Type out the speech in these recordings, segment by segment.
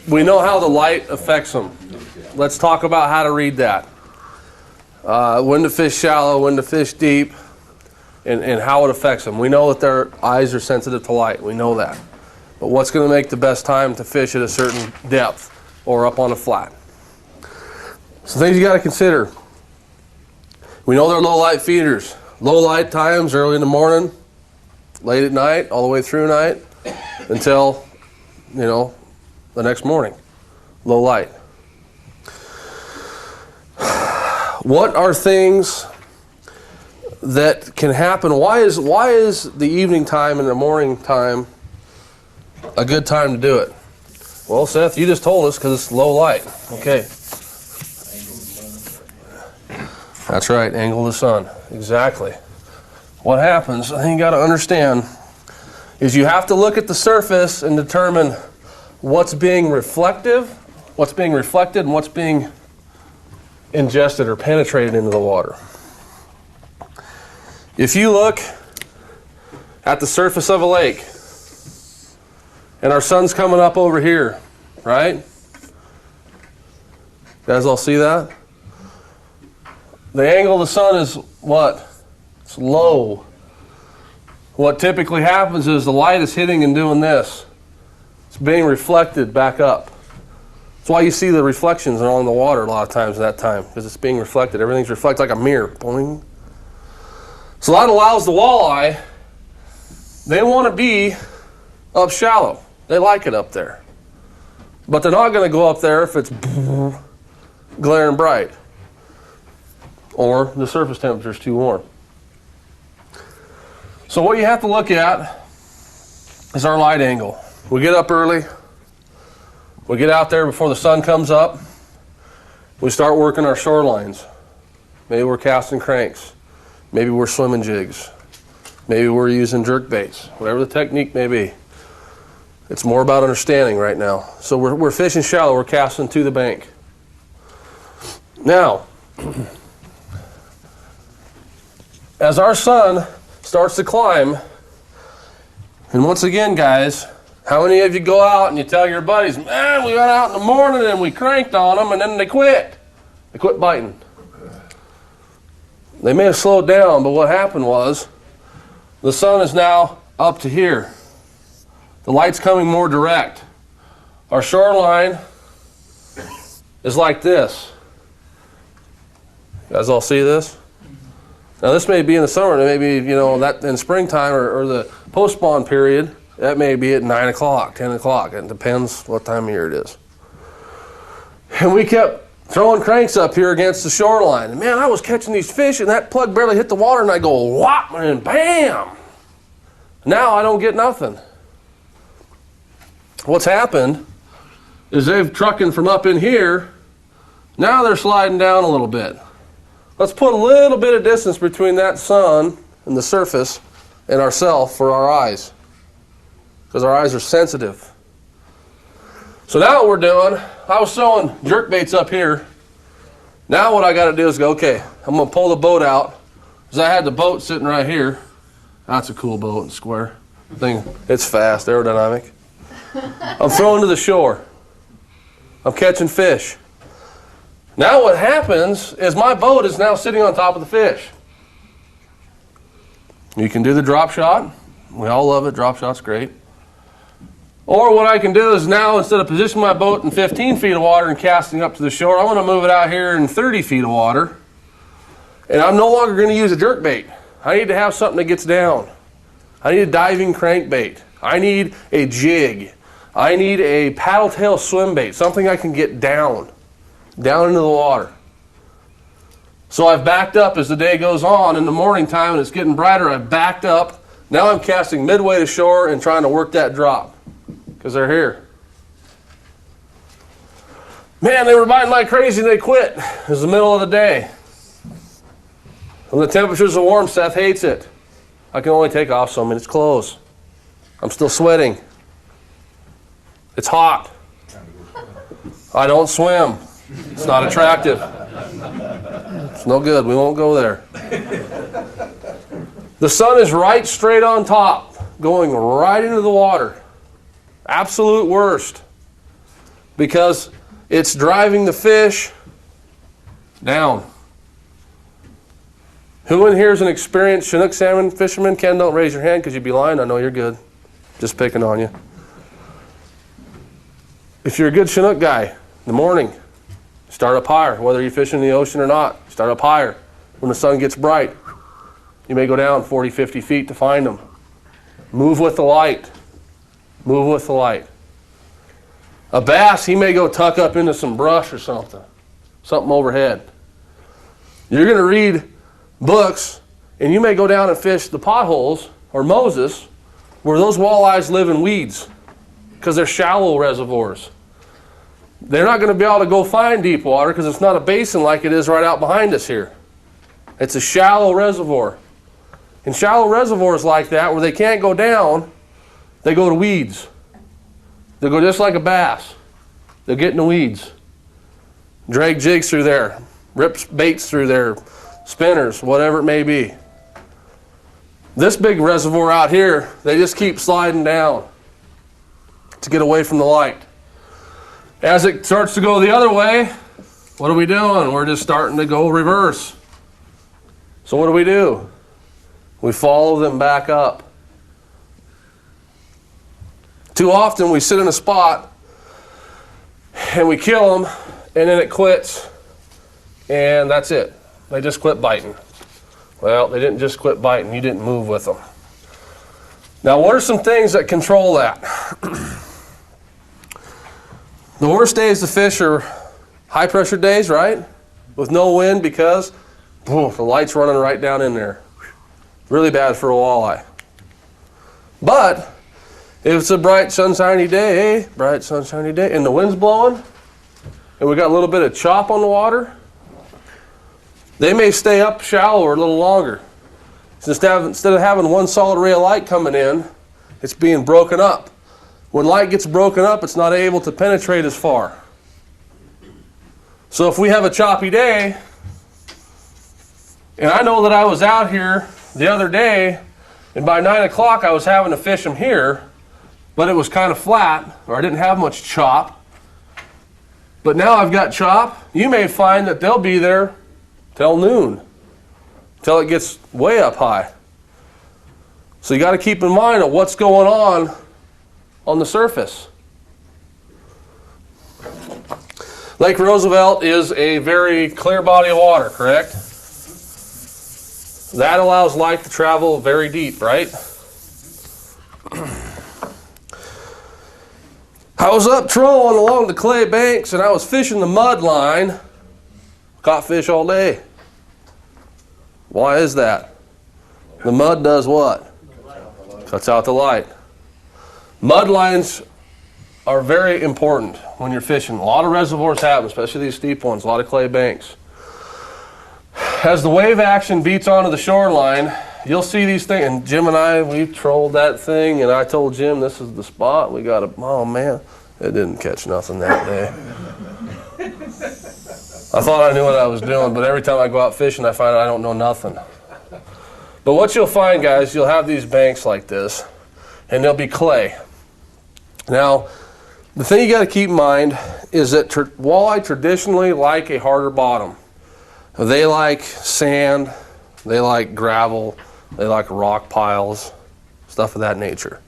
we know how the light affects them. Let's talk about how to read that. When to fish shallow, when to fish deep, and how it affects them. We know that their eyes are sensitive to light. We know that. But what's going to make the best time to fish at a certain depth or up on a flat? So things you got to consider. We know they're low light feeders. Low light times, early in the morning, late at night, all the way through night, until, the next morning. Low light. What are things that can happen? Why is the evening time and the morning time a good time to do it? Well, Seth, you just told us because it's low light. Okay. That's right, angle of the sun. Exactly. What happens, I think you got to understand, is you have to look at the surface and determine what's being reflected, and what's being ingested or penetrated into the water. If you look at the surface of a lake, and our sun's coming up over here, right? You guys all see that? The angle of the sun is what? It's low. What typically happens is the light is hitting and doing this. It's being reflected back up. That's why you see the reflections along the water a lot of times at that time, because it's being reflected. Everything's reflected like a mirror. Boing. So that allows the walleye, they want to be up shallow. They like it up there. But they're not going to go up there if it's glaring bright or the surface temperature is too warm. So what you have to look at is our light angle. We get up early. We get out there before the sun comes up. We start working our shorelines. Maybe we're casting cranks. Maybe we're swimming jigs. Maybe we're using jerk baits. Whatever the technique may be. It's more about understanding right now. So we're fishing shallow. We're casting to the bank. Now, as our sun starts to climb, and once again, guys, how many of you go out and you tell your buddies, man, we went out in the morning and we cranked on them and then they quit. They quit biting. They may have slowed down, but what happened was the sun is now up to here. The light's coming more direct. Our shoreline is like this. You guys all see this? Now this may be in the summer, it may be, that in springtime or the post-spawn period, that may be at 9 o'clock, 10 o'clock. It depends what time of year it is. And we kept throwing cranks up here against the shoreline. And man, I was catching these fish and that plug barely hit the water and I go whop and bam. Now I don't get nothing. What's happened is they've trucking from up in here. Now they're sliding down a little bit. Let's put a little bit of distance between that sun and the surface and ourselves for our eyes. Because our eyes are sensitive. So now what we're doing, I was throwing jerk baits up here. Now what I got to do is go, okay, I'm going to pull the boat out. Because I had the boat sitting right here. That's a cool boat and square. Thing, it's fast, aerodynamic. I'm throwing to the shore. I'm catching fish. Now what happens is my boat is now sitting on top of the fish. You can do the drop shot. We all love it. Drop shot's great. Or what I can do is now, instead of positioning my boat in 15 feet of water and casting up to the shore, I'm going to move it out here in 30 feet of water. And I'm no longer going to use a jerk bait. I need to have something that gets down. I need a diving crankbait. I need a jig. I need a paddle tail swim bait, something I can get down into the water. So I've backed up as the day goes on. In the morning time and it's getting brighter, I've backed up. Now I'm casting midway to shore and trying to work that drop because they're here. Man, they were biting like crazy and they quit. It was the middle of the day. When the temperatures are warm, Seth hates it. I can only take off so many clothes. I'm still sweating. It's hot. I don't swim. It's not attractive. It's no good. We won't go there. The sun is right straight on top, going right into the water. Absolute worst. because it's driving the fish down. Who in here is an experienced Chinook salmon fisherman? Ken, don't raise your hand because you'd be lying. I know you're good. Just picking on you. If you're a good Chinook guy, in the morning, start up higher. Whether you're fishing in the ocean or not, start up higher. When the sun gets bright, you may go down 40, 50 feet to find them. Move with the light. Move with the light. A bass, he may go tuck up into some brush or something overhead. You're going to read books, and you may go down and fish the potholes or Moses where those walleyes live in weeds because they're shallow reservoirs. They're not going to be able to go find deep water because it's not a basin like it is right out behind us here. It's a shallow reservoir. In shallow reservoirs like that where they can't go down, they go to weeds. They'll go just like a bass. They'll get in the weeds. Drag jigs through there. Rip baits through there. Spinners, whatever it may be. This big reservoir out here, they just keep sliding down to get away from the light. As it starts to go the other way, what are we doing? We're just starting to go reverse. So what do? We follow them back up. Too often we sit in a spot and we kill them and then it quits and that's it. They just quit biting. Well, they didn't just quit biting. You didn't move with them. Now, what are some things that control that? The worst days to fish are high pressure days, right? With no wind because the light's running right down in there. Really bad for a walleye. But if it's a bright sunshiny day, and the wind's blowing, and we got a little bit of chop on the water, they may stay up shallower a little longer. Instead of having one solid ray of light coming in, it's being broken up. When light gets broken up, it's not able to penetrate as far. So if we have a choppy day, and I know that I was out here the other day, and by 9 o'clock I was having to fish them here, but it was kind of flat, or I didn't have much chop. But now I've got chop. You may find that they'll be there till noon, till it gets way up high. So you got to keep in mind of what's going on the surface. Lake Roosevelt is a very clear body of water, correct? That allows light to travel very deep, right? I was up trolling along the clay banks and I was fishing the mud line. Caught fish all day. Why is that? The mud does what? Cuts out the light. Mud lines are very important when you're fishing. A lot of reservoirs have them, especially these steep ones, a lot of clay banks. As the wave action beats onto the shoreline, you'll see these things. And Jim and I, we trolled that thing, and I told Jim this is the spot. We got oh man, it didn't catch nothing that day. I thought I knew what I was doing, but every time I go out fishing, I find I don't know nothing. But what you'll find, guys, you'll have these banks like this, and they'll be clay. Now, the thing you got to keep in mind is that walleye traditionally like a harder bottom. They like sand, they like gravel, they like rock piles, stuff of that nature.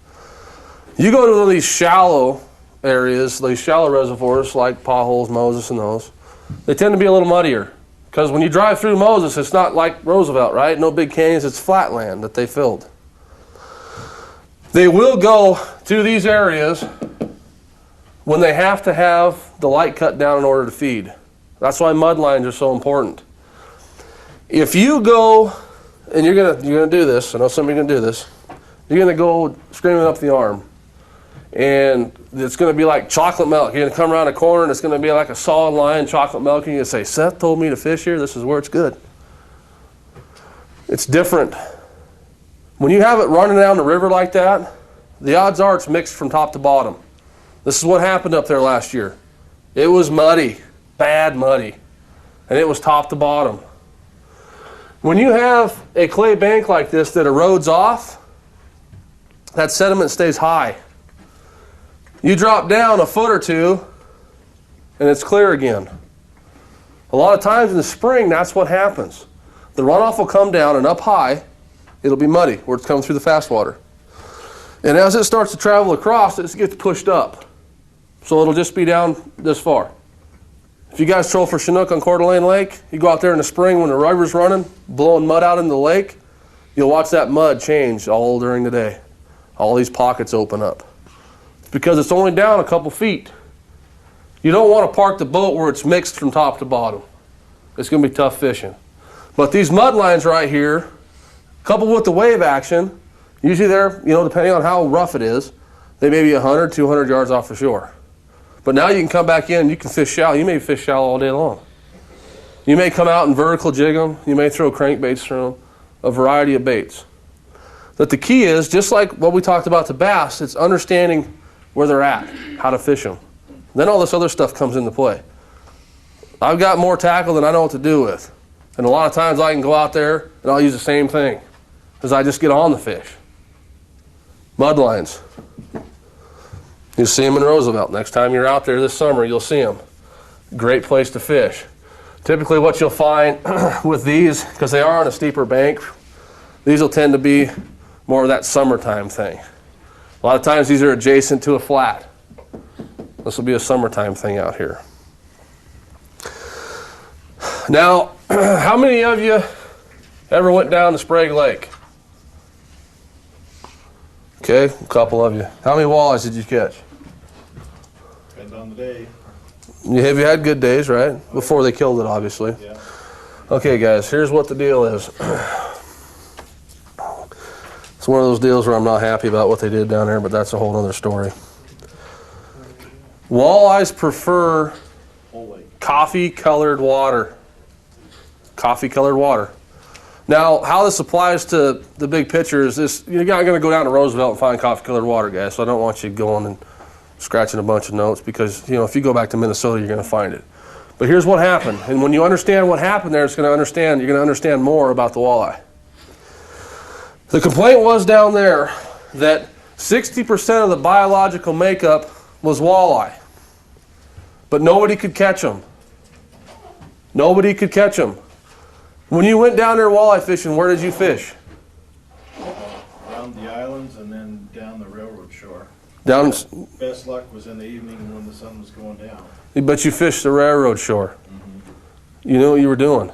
You go to these shallow areas, these shallow reservoirs like potholes, Moses, and those, they tend to be a little muddier. Because when you drive through Moses, it's not like Roosevelt, right? No big canyons, it's flat land that they filled. They will go to these areas when they have to have the light cut down in order to feed. That's why mud lines are so important. If you go, and you're gonna do this, I know some of you are gonna do this, you're gonna go screaming up the arm. And it's going to be like chocolate milk. You're going to come around a corner and it's going to be like a solid line chocolate milk. And you're going to say, Seth told me to fish here. This is where it's good. It's different. When you have it running down the river like that, the odds are it's mixed from top to bottom. This is what happened up there last year. It was muddy, bad muddy. And it was top to bottom. When you have a clay bank like this that erodes off, that sediment stays high. You drop down a foot or two, and it's clear again. A lot of times in the spring, that's what happens. The runoff will come down, and up high, it'll be muddy where it's coming through the fast water. And as it starts to travel across, it gets pushed up. So it'll just be down this far. If you guys troll for Chinook on Coeur d'Alene Lake, you go out there in the spring when the river's running, blowing mud out into the lake, you'll watch that mud change all during the day. All these pockets open up. It's because it's only down a couple feet. You don't want to park the boat where it's mixed from top to bottom. It's going to be tough fishing. But these mud lines right here, coupled with the wave action, usually they're, depending on how rough it is, they may be 100, 200 yards off the shore. But now you can come back in, you can fish shallow. You may fish shallow all day long. You may come out and vertical jig them. You may throw crankbaits through them, a variety of baits. But the key is, just like what we talked about to bass, it's understanding where they're at, how to fish them. Then all this other stuff comes into play. I've got more tackle than I know what to do with. And a lot of times I can go out there and I'll use the same thing because I just get on the fish. Mud lines. You see them in Roosevelt. Next time you're out there this summer, you'll see them. Great place to fish. Typically what you'll find with these, because they are on a steeper bank, these will tend to be more of that summertime thing. A lot of times these are adjacent to a flat. This will be a summertime thing out here. Now, how many of you ever went down to Sprague Lake? Okay, a couple of you. How many walleyes did you catch? Depends on the day. Have you had good days, right? Before they killed it, obviously. Yeah. Okay, guys, here's what the deal is. It's one of those deals where I'm not happy about what they did down there, but that's a whole other story. Walleyes prefer coffee-colored water. Coffee-colored water. Now, how this applies to the big picture is this: you're not going to go down to Roosevelt and find coffee-colored water, guys, so I don't want you going and scratching a bunch of notes because, if you go back to Minnesota, you're going to find it. But here's what happened. And when you understand what happened there, you're going to understand more about the walleye. The complaint was down there that 60% of the biological makeup was walleye. But nobody could catch them. Nobody could catch them. When you went down there walleye fishing, where did you fish? Around the islands and then down the railroad shore. Down. Best luck was in the evening when the sun was going down. But you fished the railroad shore. Mm-hmm. You knew what you were doing.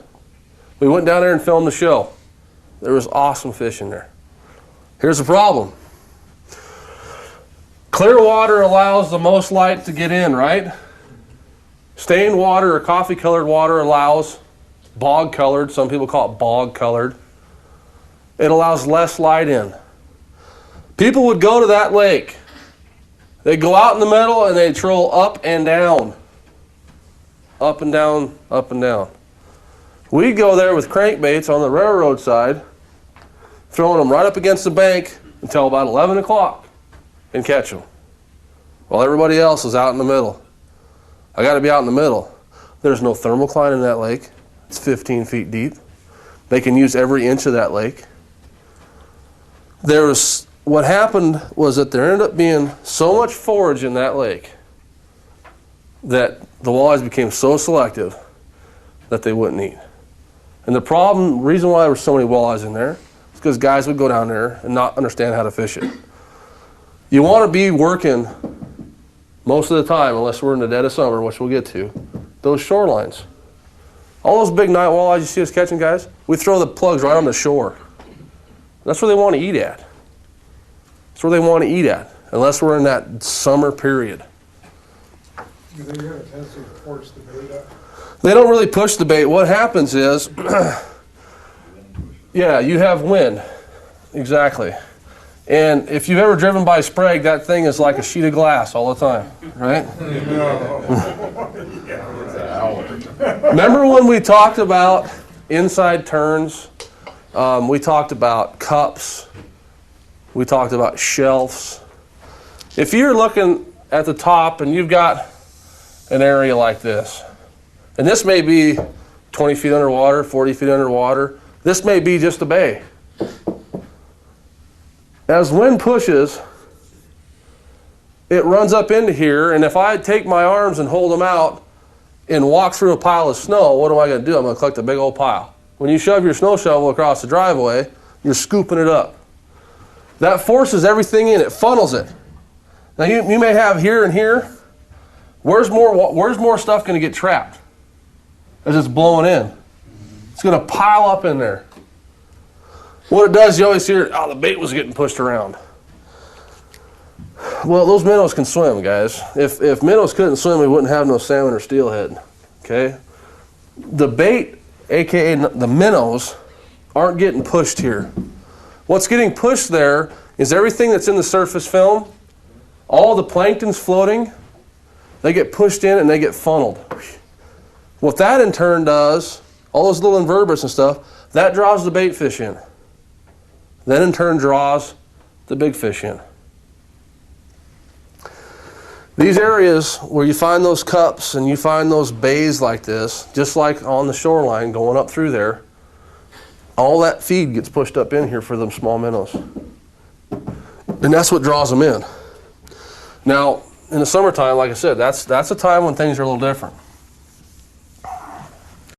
We went down there and filmed the show. There was awesome fishing there. Here's the problem. Clear water allows the most light to get in, right? Stained water or coffee-colored water allows bog-colored. Some people call it bog-colored. It allows less light in. People would go to that lake. They'd go out in the middle and they'd troll up and down. Up and down, up and down. We'd go there with crankbaits on the railroad side, throwing them right up against the bank until about 11 o'clock and catch them. While everybody else is out in the middle. I got to be out in the middle. There's no thermocline in that lake. It's 15 feet deep. They can use every inch of that lake. What happened was that there ended up being so much forage in that lake that the walleyes became so selective that they wouldn't eat. And the reason why there were so many walleyes in there is because guys would go down there and not understand how to fish it. You want to be working most of the time, unless we're in the dead of summer, which we'll get to, those shorelines. All those big night walleyes you see us catching, guys, we throw the plugs right on the shore. That's where they want to eat at. That's where they want to eat at, unless we're in that summer period. Do they have a tendency to force the bait up? They don't really push the bait. What happens is, yeah, you have wind. Exactly. And if you've ever driven by Sprague, that thing is like a sheet of glass all the time, right? Remember when we talked about inside turns? We talked about cups. We talked about shelves. If you're looking at the top and you've got an area like this, and this may be 20 feet underwater, 40 feet underwater, this may be just a bay. As wind pushes, it runs up into here, and if I take my arms and hold them out, and walk through a pile of snow, what am I going to do? I'm going to collect a big old pile. When you shove your snow shovel across the driveway, you're scooping it up. That forces everything in. It funnels it. Now you may have here and here. Where's more stuff going to get trapped as it's blowing in? It's going to pile up in there. What it does, you always hear, oh, the bait was getting pushed around. Well, those minnows can swim, guys. If minnows couldn't swim, we wouldn't have no salmon or steelhead. Okay? The bait, aka the minnows, aren't getting pushed here. What's getting pushed there is everything that's in the surface film, all the plankton's floating, they get pushed in and they get funneled. What that in turn does, all those little invertebrates and stuff, that draws the bait fish in. Then in turn draws the big fish in. These areas where you find those cups and you find those bays like this, just like on the shoreline going up through there, all that feed gets pushed up in here for them small minnows. And that's what draws them in. Now, in the summertime, like I said, that's a time when things are a little different.